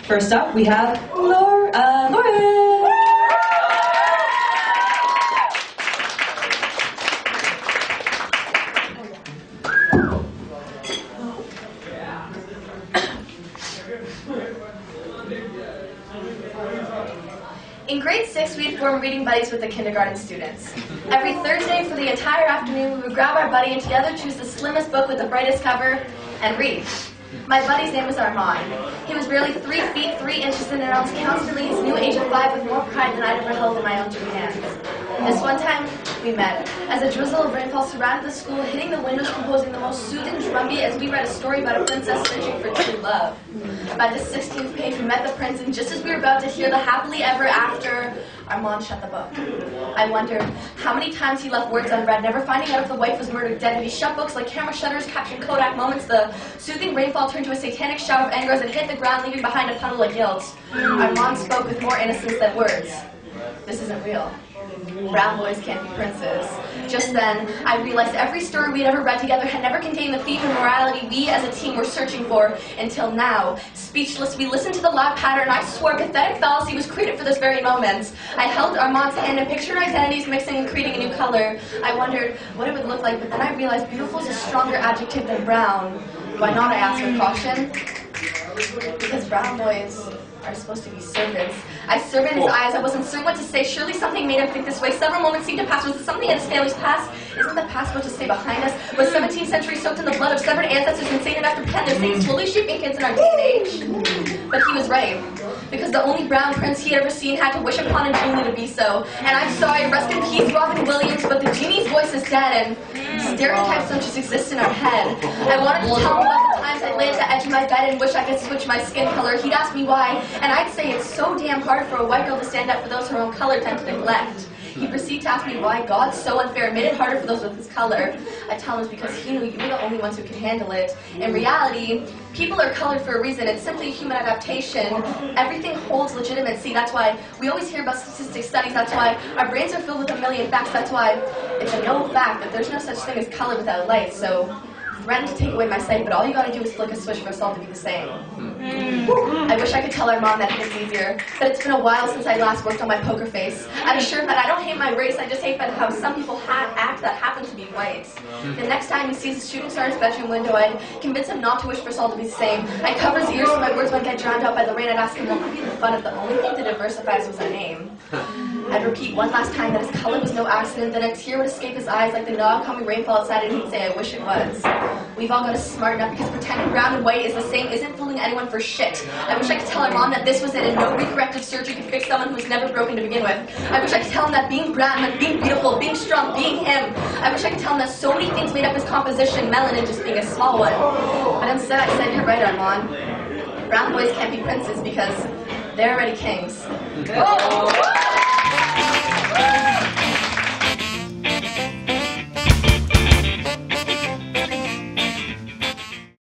First up, we have Lauren. In grade 6, we formed reading buddies with the kindergarten students. Every Thursday for the entire afternoon, we would grab our buddy and together choose the slimmest book with the brightest cover and read. My buddy's name was Armand. He was barely 3 feet 3 inches and announced constantly his new age of 5 with more pride than I'd ever held in my own 2 hands. This one time, we met as a drizzle of rainfall surrounded the school, hitting the windows, composing the most soothing drumbeat as we read a story about a princess searching for true love. By the 16th page, we met the prince, and just as we were about to hear the happily ever after, Armand shut the book. I wondered how many times he left words unread, never finding out if the wife was murdered dead. And he shut books like camera shutters, capturing Kodak moments. The soothing rainfall turned to a satanic shower of anger as it hit the ground, leaving behind a puddle of guilt. Armand spoke with more innocence than words. This isn't real. Brown boys can't be princes. Just then, I realized every story we had ever read together had never contained the theme and morality we as a team were searching for until now. Speechless, we listened to the loud patter, and I swore a pathetic fallacy was created for this very moment. I held Armand's hand and pictured our identities mixing and creating a new color. I wondered what it would look like, but then I realized beautiful is a stronger adjective than brown. Why not, I asked with caution? Because brown boys are supposed to be servants. I surveyed his eyes. I wasn't certain what to say. Surely something made him think this way. Several moments seemed to pass. Was it something in his family's past? Isn't the past supposed to stay behind us? Was 17th century soaked in the blood of severed ancestors insane enough to pretend they're saying slowly shaping kids in our day and age? But he was right. Because the only brown prince he had ever seen had to wish upon a genie to be so. And I'm sorry, rest in peace, Robin Williams, but the genie's voice is dead, and stereotypes don't just exist in our head. I wanted to tell him about the times I lay at the edge of my bed and wish I could switch my skin color. He'd ask me why, and I'd say it's so damn hard for a white girl to stand up for those her own color tend to neglect. He'd proceed to ask me why God's so unfair made it harder for those with his color. I tell him it's because he knew you were the only ones who could handle it. In reality, people are colored for a reason. It's simply human adaptation. Everything holds legitimacy. That's why we always hear about statistic studies. That's why our brains are filled with a million facts. That's why it's a known fact that there's no such thing as color without light. So, threatened to take away my sight, but all you gotta do is flick a switch for us all to be the same. I wish I could tell our mom that it was easier, but it's been a while since I last worked on my poker face. I'm sure that I don't hate my race, I just hate that how some people act that happen to be white. The next time he sees a shooting star in his bedroom window, I'd convince him not to wish for us all to be the same. I'd cover his ears so my words wouldn't get drowned out by the rain. I'd ask him what would be the fun if the only thing to diversify us was a name. I'd repeat one last time that his color was no accident, then a tear would escape his eyes like the non-coming rainfall outside, and he'd say, I wish it was. We've all got to smarten up because pretending brown and white is the same isn't fooling anyone for shit. I wish I could tell our mom that this was it and no recorrective surgery could fix someone who was never broken to begin with. I wish I could tell him that being brown meant being beautiful, being strong, being him. I wish I could tell him that so many things made up his composition, melanin just being a small one. But instead I said, you're right, Armand. Brown boys can't be princes because they're already kings. Oh.